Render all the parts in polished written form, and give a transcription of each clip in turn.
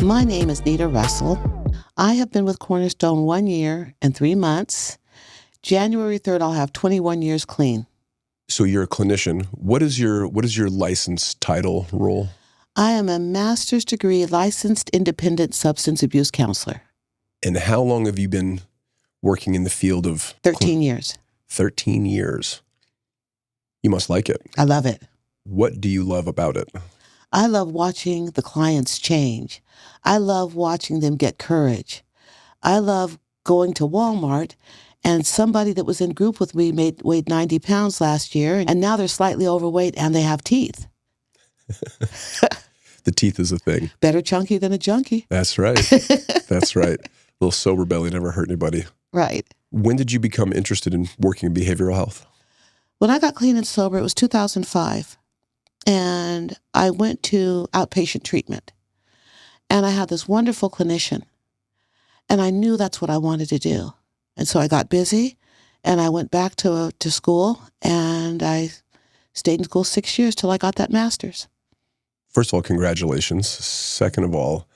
My name is Nita Russell. I have been with Cornerstone 1 year and 3 months. January 3rd, I'll have 21 years clean. So you're a clinician. What is your license title role? I am a master's degree licensed independent substance abuse counselor. And how long have you been working in the field of? 13 years. 13 years. You must like it. I love it. What do you love about it? I love watching the clients change. I love watching them get courage. I love going to Walmart and somebody that was in group with me weighed 90 pounds last year, and now they're slightly overweight and they have teeth. The teeth is a thing. Better chunky than a junkie. That's right. That's right. A little sober belly never hurt anybody. Right. When did you become interested in working in behavioral health? When I got clean and sober, it was 2005. And I went to outpatient treatment. And I had this wonderful clinician. And I knew that's what I wanted to do. And so I got busy and I went back to school, and I stayed in school 6 years till I got that master's. First of all, congratulations. Second of all,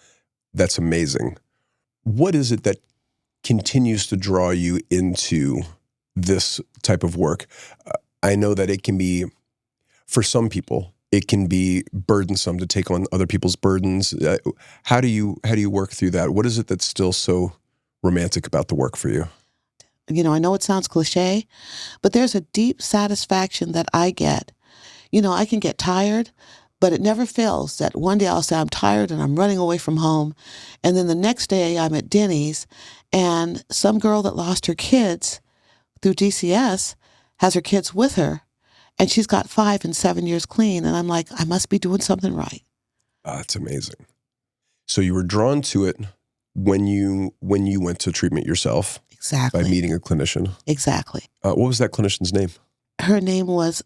that's amazing. What is it that continues to draw you into this type of work? I know that it can be, for some people, it can be burdensome to take on other people's burdens. How do you work through that? What is it that's still so romantic about the work for you? You know, I know it sounds cliche, but there's a deep satisfaction that I get. You know, I can get tired, but it never fails that one day I'll say I'm tired and I'm running away from home. And then the next day I'm at Denny's, and some girl that lost her kids through DCS has her kids with her, and she's got 5 and 7 years clean. And I'm like, I must be doing something right. That's amazing. So you were drawn to it when you went to treatment yourself. Exactly. By meeting a clinician. Exactly. What was that clinician's name? Her name was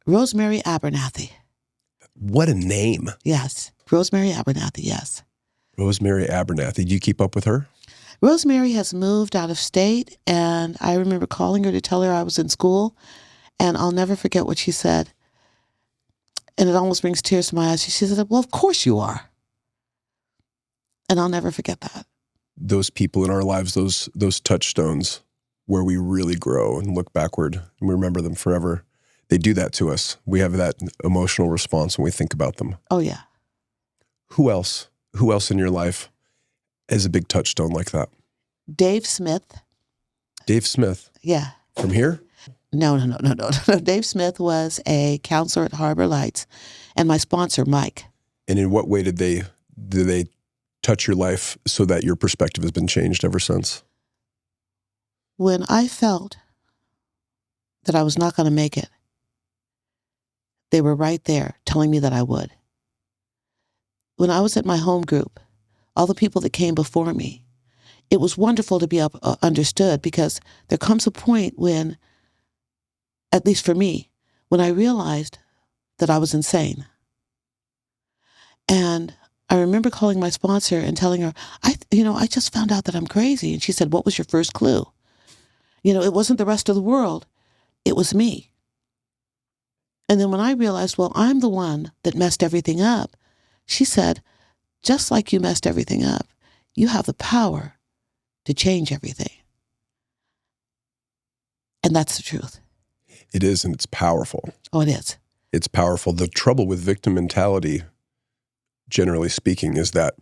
Rosemary Abernathy. What a name. Yes. Rosemary Abernathy, yes. Rosemary Abernathy. Do you keep up with her? Rosemary has moved out of state, and I remember calling her to tell her I was in school, and I'll never forget what she said. And it almost brings tears to my eyes. She said, well, of course you are. And I'll never forget that. Those people in our lives, those touchstones where we really grow and look backward and we remember them forever. They do that to us. We have that emotional response when we think about them. Oh, yeah. Who else in your life is a big touchstone like that? Dave Smith. Dave Smith? Yeah. From here? No. Dave Smith was a counselor at Harbor Lights, and my sponsor, Mike. And in what way did they touch your life so that your perspective has been changed ever since? When I felt that I was not going to make it, they were right there telling me that I would. When I was at my home group, all the people that came before me, it was wonderful to be understood, because there comes a point when, at least for me, when I realized that I was insane. And I remember calling my sponsor and telling her, I just found out that I'm crazy. And she said, what was your first clue? You know, it wasn't the rest of the world. It was me. And then when I realized, well, I'm the one that messed everything up, she said, just like you messed everything up, you have the power to change everything. And that's the truth. It is, and it's powerful. Oh, it is. It's powerful. The trouble with victim mentality, generally speaking, is that,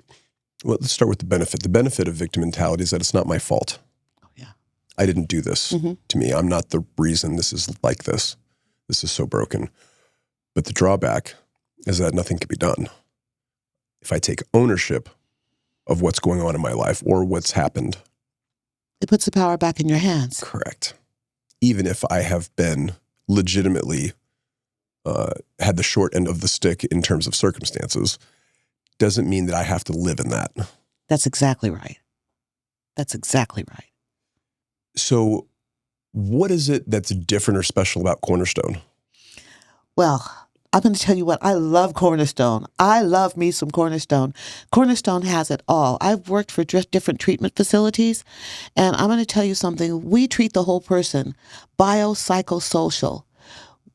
well, let's start with the benefit. The benefit of victim mentality is that it's not my fault. Oh, yeah. I didn't do this to me. I'm not the reason this is like this. This is so broken. But the drawback is that nothing can be done. If I take ownership of what's going on in my life or what's happened. It puts the power back in your hands. Correct. Even if I have been legitimately had the short end of the stick in terms of circumstances, doesn't mean that I have to live in that. That's exactly right. That's exactly right. So what is it that's different or special about Cornerstone? Well, I'm going to tell you what, I love Cornerstone. I love me some Cornerstone. Cornerstone has it all. I've worked for different treatment facilities, and I'm going to tell you something. We treat the whole person, biopsychosocial.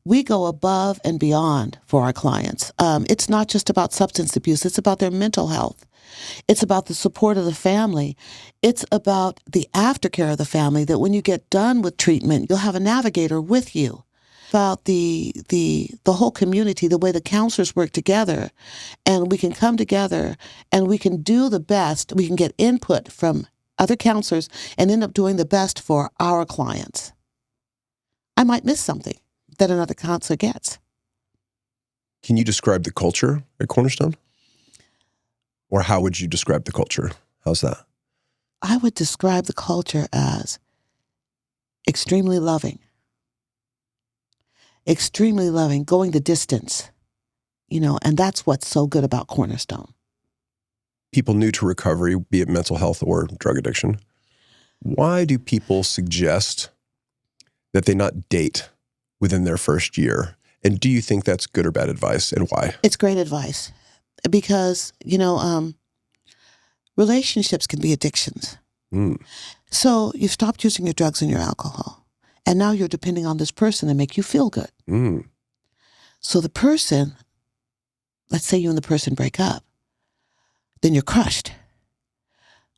We go above and beyond for our clients. It's not just about substance abuse. It's about their mental health. It's about the support of the family. It's about the aftercare of the family, that when you get done with treatment, you'll have a navigator with you. About the whole community, the way the counselors work together, and we can come together and we can do the best. We can get input from other counselors and end up doing the best for our clients. I might miss something that another counselor gets. Can you describe the culture at Cornerstone? Or how would you describe the culture? How's that? I would describe the culture as extremely loving, going the distance, and that's what's so good about Cornerstone. People new to recovery, be it mental health or drug addiction, why do people suggest that they not date within their first year? And do you think that's good or bad advice, and why? It's great advice because, relationships can be addictions. So you've stopped using your drugs and your alcohol, and now you're depending on this person to make you feel good. So the person, let's say you and the person break up, then you're crushed.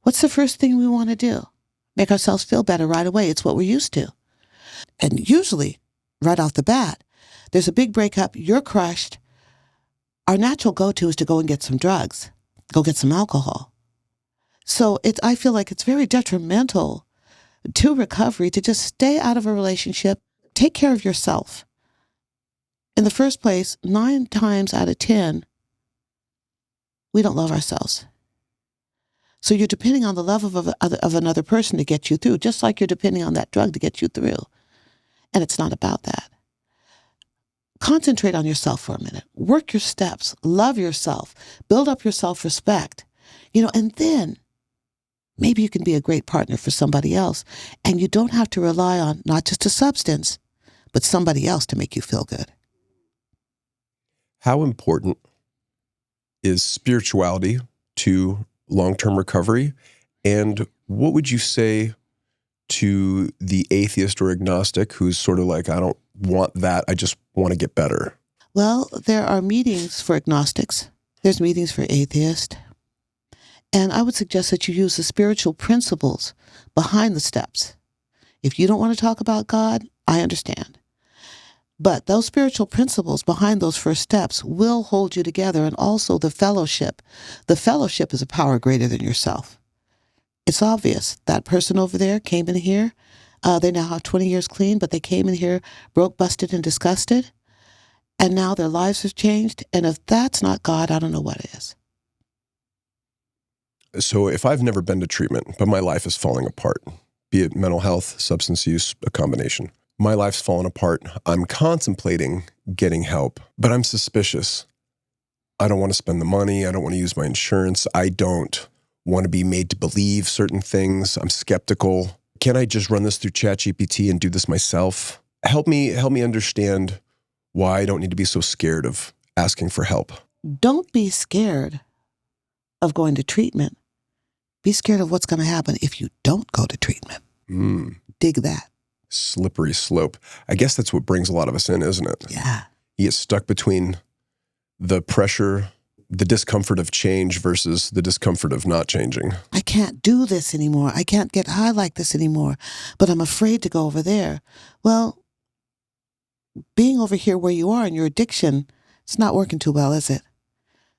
What's the first thing we want to do? Make ourselves feel better right away. It's what we're used to. And usually, right off the bat, there's a big breakup, you're crushed. Our natural go-to is to go and get some drugs, go get some alcohol. So I feel like it's very detrimental to recovery to just stay out of a relationship, take care of yourself. In the first place, 9 times out of 10, we don't love ourselves. So you're depending on the love of another person to get you through, just like you're depending on that drug to get you through. And it's not about that. Concentrate on yourself for a minute. Work your steps. Love yourself. Build up your self-respect. And then maybe you can be a great partner for somebody else. And you don't have to rely on not just a substance, but somebody else to make you feel good. How important is spirituality to long-term recovery? And what would you say to the atheist or agnostic who's sort of like, I don't want that, I just want to get better? Well, there are meetings for agnostics. There's meetings for atheists. And I would suggest that you use the spiritual principles behind the steps. If you don't want to talk about God, I understand. But those spiritual principles behind those first steps will hold you together, and also the fellowship. The fellowship is a power greater than yourself. It's obvious. That person over there came in here. They now have 20 years clean, but they came in here broke, busted, and disgusted. And now their lives have changed. And if that's not God, I don't know what is. So if I've never been to treatment, but my life is falling apart, be it mental health, substance use, a combination, my life's fallen apart. I'm contemplating getting help, but I'm suspicious. I don't want to spend the money. I don't want to use my insurance. I don't want to be made to believe certain things. I'm skeptical. Can I just run this through ChatGPT and do this myself? Help me understand why I don't need to be so scared of asking for help. Don't be scared of going to treatment. Be scared of what's going to happen if you don't go to treatment. Dig that. Slippery slope. I guess that's what brings a lot of us in, isn't it? Yeah. You get stuck between the pressure, the discomfort of change versus the discomfort of not changing. I can't do this anymore. I can't get high like this anymore, but I'm afraid to go over there. Well, being over here where you are in your addiction, it's not working too well, is it?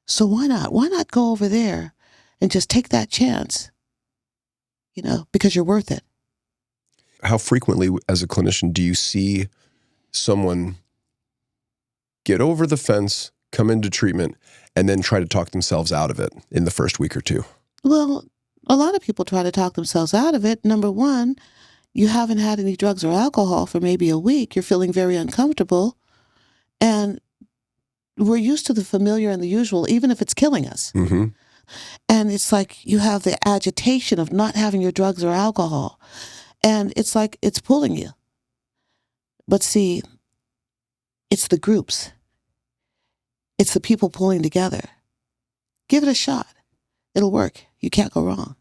So why not? Why not go over there and just take that chance? Because you're worth it. How frequently as a clinician do you see someone get over the fence, come into treatment, and then try to talk themselves out of it in the first week or two? Well, a lot of people try to talk themselves out of it. Number one, you haven't had any drugs or alcohol for maybe a week. You're feeling very uncomfortable. And we're used to the familiar and the usual, even if it's killing us. Mm-hmm. And it's like you have the agitation of not having your drugs or alcohol. And it's like it's pulling you. But see, it's the groups. It's the people pulling together. Give it a shot. It'll work. You can't go wrong.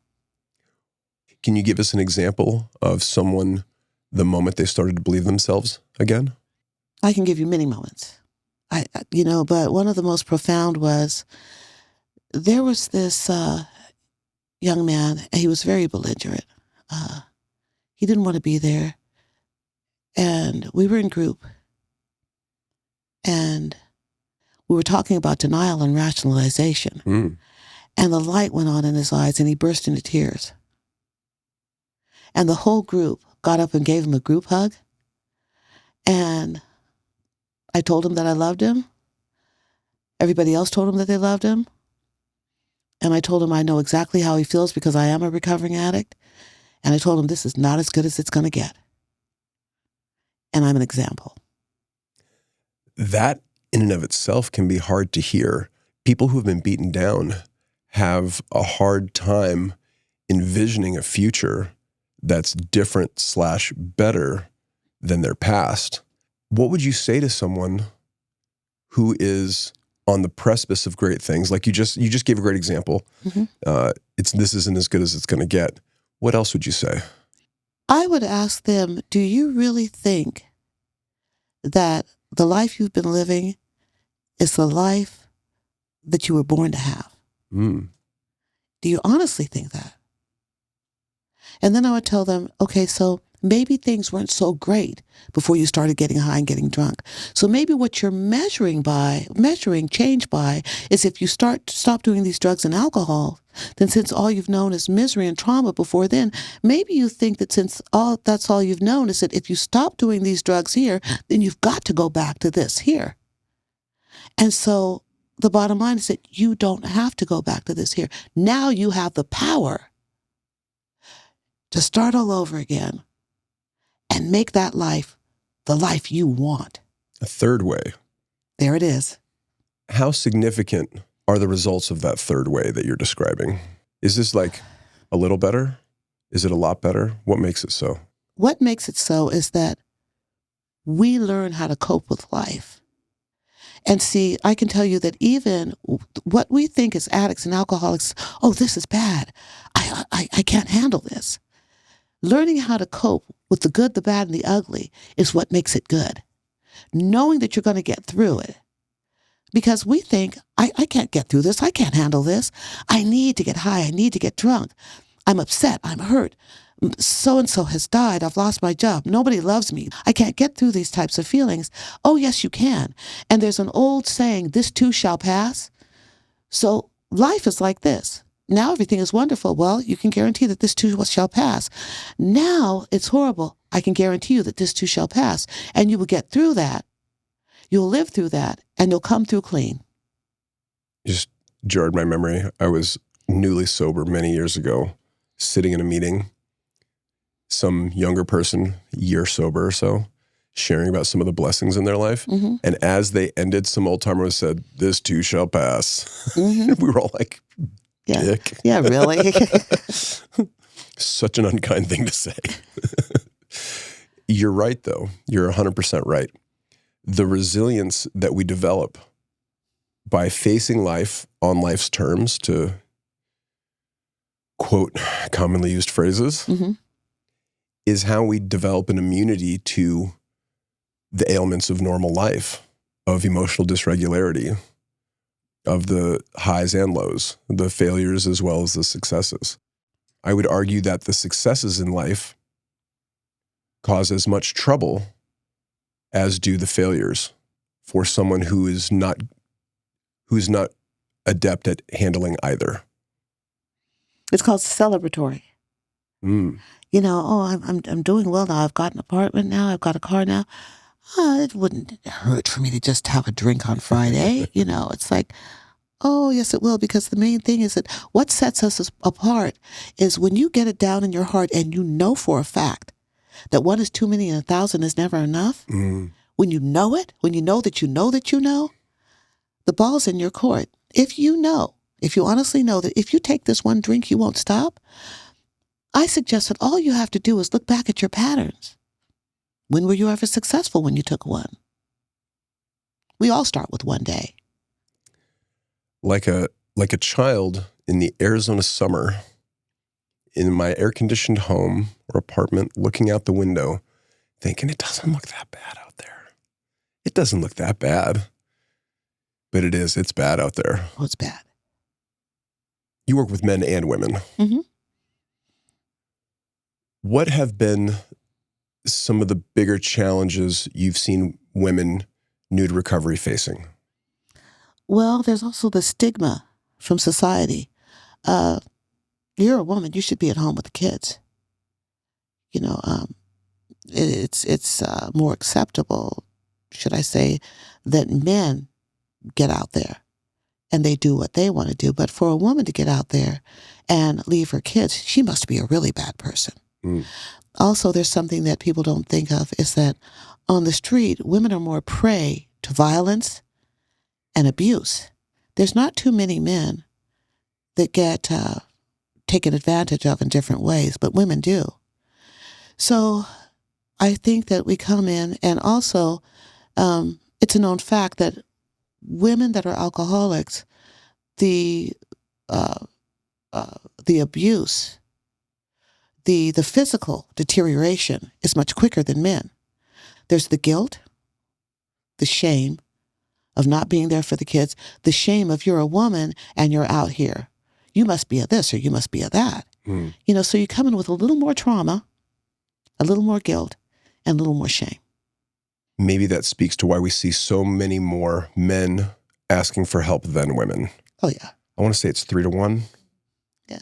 Can you give us an example of someone, the moment they started to believe themselves again? I can give you many moments. But one of the most profound was there was this young man, and he was very belligerent. He didn't want to be there. And we were in group, and we were talking about denial and rationalization. And the light went on in his eyes, and he burst into tears. And the whole group got up and gave him a group hug. And I told him that I loved him. Everybody else told him that they loved him. And I told him I know exactly how he feels because I am a recovering addict. And I told him this is not as good as it's going to get. And I'm an example. That in and of itself can be hard to hear. People who have been beaten down have a hard time envisioning a future that's different / better than their past. What would you say to someone who is on the precipice of great things? Like you just gave a great example. This isn't as good as it's going to get. What else would you say? I would ask them, do you really think that the life you've been living is the life that you were born to have? Do you honestly think that? And then I would tell them, okay, so maybe things weren't so great before you started getting high and getting drunk. So maybe what you're measuring change by, is if you stop doing these drugs and alcohol, then since all you've known is misery and trauma before then, maybe you think that since that's all you've known is that if you stop doing these drugs here, then you've got to go back to this here. And so the bottom line is that you don't have to go back to this here. Now you have the power to start all over again and make that life the life you want. A third way. There it is. How significant are the results of that third way that you're describing? Is this like a little better? Is it a lot better? What makes it so? What makes it so is that we learn how to cope with life. And see, I can tell you that even what we think as addicts and alcoholics, oh, this is bad. I can't handle this. Learning how to cope with the good, the bad, and the ugly is what makes it good. Knowing that you're going to get through it. Because we think, I can't get through this. I can't handle this. I need to get high. I need to get drunk. I'm upset. I'm hurt. So-and-so has died. I've lost my job. Nobody loves me. I can't get through these types of feelings. Oh, yes, you can. And there's an old saying, this too shall pass. So life is like this. Now everything is wonderful. Well, you can guarantee that this too shall pass. Now it's horrible. I can guarantee you that this too shall pass. And you will get through that. You'll live through that, and you'll come through clean. Just jarred my memory. I was newly sober many years ago, sitting in a meeting, some younger person, year sober or so, sharing about some of the blessings in their life. And as they ended, some old timer said, this too shall pass. We were all like, dick. Yeah, really? Such an unkind thing to say. You're right, though. You're 100% right. The resilience that we develop by facing life on life's terms, to quote commonly used phrases, is how we develop an immunity to the ailments of normal life, of emotional dysregularity, of the highs and lows, the failures as well as the successes. I would argue that the successes in life cause as much trouble as do the failures for someone who's not adept at handling either. It's called celebratory. You know, oh, I'm doing well now. I've got an apartment now. I've got a car now. It wouldn't hurt for me to just have a drink on Friday. You know, it's like, oh, yes, it will. Because the main thing is that what sets us apart is when you get it down in your heart and you know for a fact that one is too many and 1,000 is never enough. When you know it, when you know that you know that you know, the ball's in your court. If you honestly know that if you take this one drink, you won't stop, I suggest that all you have to do is look back at your patterns. When were you ever successful when you took one? We all start with one day. Like a child in the Arizona summer, in my air-conditioned home or apartment, looking out the window, thinking it doesn't look that bad out there. It doesn't look that bad, but it is. It's bad out there. Oh, it's bad. You work with men and women. Mm-hmm. What have been some of the bigger challenges you've seen women new to recovery facing? Well, there's also the stigma from society. You're a woman, you should be at home with the kids. You know, it's more acceptable, should I say, that men get out there and they do what they want to do. But for a woman to get out there and leave her kids, she must be a really bad person. Mm. Also, there's something that people don't think of is that on the street, women are more prey to violence and abuse. There's not too many men that get taken advantage of in different ways, but women do. So I think that we come in, and also it's a known fact that women that are alcoholics, the abuse, the physical deterioration is much quicker than men. There's the guilt, the shame of not being there for the kids, the shame of you're a woman and you're out here. You must be a this or you must be a that. Mm. You know, so you come in with a little more trauma, a little more guilt, and a little more shame. Maybe that speaks to why we see so many more men asking for help than women. Oh, yeah. I want to say it's 3-1. Yeah.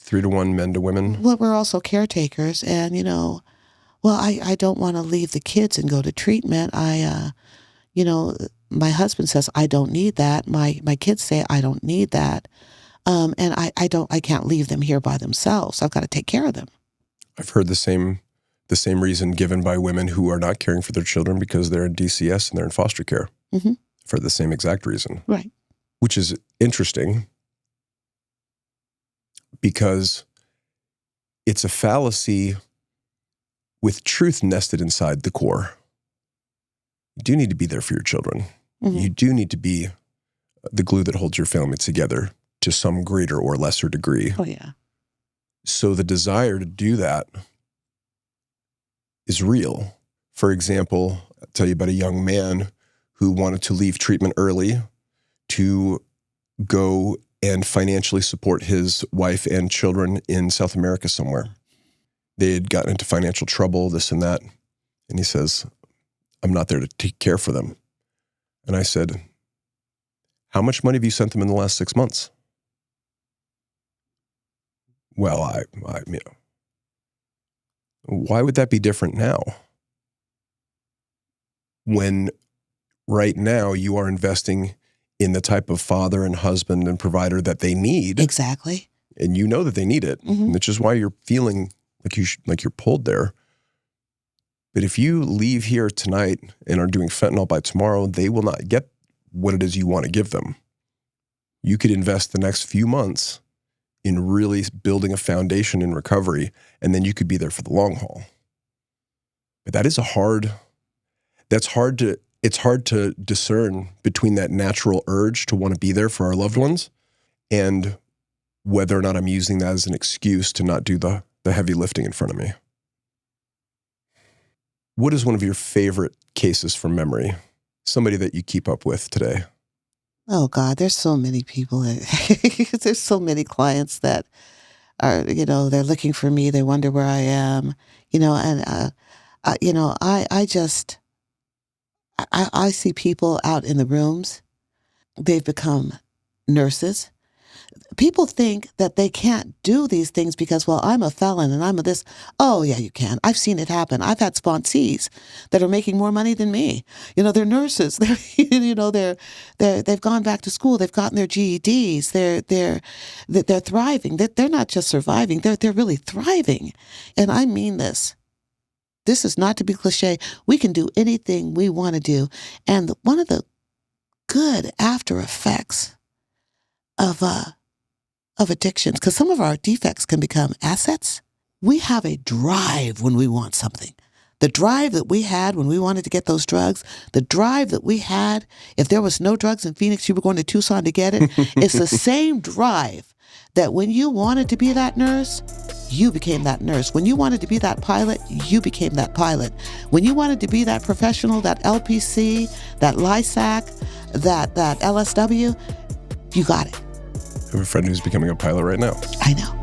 3-1 men to women. Well, we're also caretakers, and, you know, well, I don't want to leave the kids and go to treatment. You know, my husband says, I don't need that. My kids say, I don't need that. And I can't leave them here by themselves. I've got to take care of them. I've heard the same reason given by women who are not caring for their children because they're in DCS and they're in foster care. Mm-hmm. For the same exact reason. Right. Which is interesting because it's a fallacy with truth nested inside the core. You do need to be there for your children. Mm-hmm. You do need to be the glue that holds your family together to some greater or lesser degree. Oh, yeah. So the desire to do that is real. For example, I'll tell you about a young man who wanted to leave treatment early to go and financially support his wife and children in South America somewhere. They had gotten into financial trouble, this and that. And he says, I'm not there to take care for them. And I said, how much money have you sent them in the last 6 months? Well, I you know, why would that be different now? When right now you are investing in the type of father and husband and provider that they need. Exactly. And you know that they need it, Mm-hmm. which is why you're feeling like you're pulled there. But if you leave here tonight and are doing fentanyl by tomorrow, they will not get what it is you want to give them. You could invest the next few months in really building a foundation in recovery, and then you could be there for the long haul. But it's hard to discern between that natural urge to want to be there for our loved ones and whether or not I'm using that as an excuse to not do the heavy lifting in front of me. What is one of your favorite cases from memory? Somebody that you keep up with today? Oh, God, there's so many people. There's so many clients that are, you know, they're looking for me. They wonder where I am, you know, and, you know, I see people out in the rooms. They've become nurses. People think that they can't do these things because, well, I'm a felon and I'm a this. Oh, yeah, you can. I've seen it happen. I've had sponsees that are making more money than me. You know, they're nurses. They're, you know, they've gone back to school. They've gotten their GEDs. They're thriving. They're not just surviving. They're really thriving. And I mean this. This is not to be cliche. We can do anything we want to do. And one of the good after effects of addictions, because some of our defects can become assets. We have a drive when we want something. The drive that we had when we wanted to get those drugs, the drive that we had, if there was no drugs in Phoenix, you were going to Tucson to get it. It's the same drive that when you wanted to be that nurse, you became that nurse. When you wanted to be that pilot, you became that pilot. When you wanted to be that professional, that LPC, that LISAC, that LSW, you got it. I have a friend who's becoming a pilot right now. I know.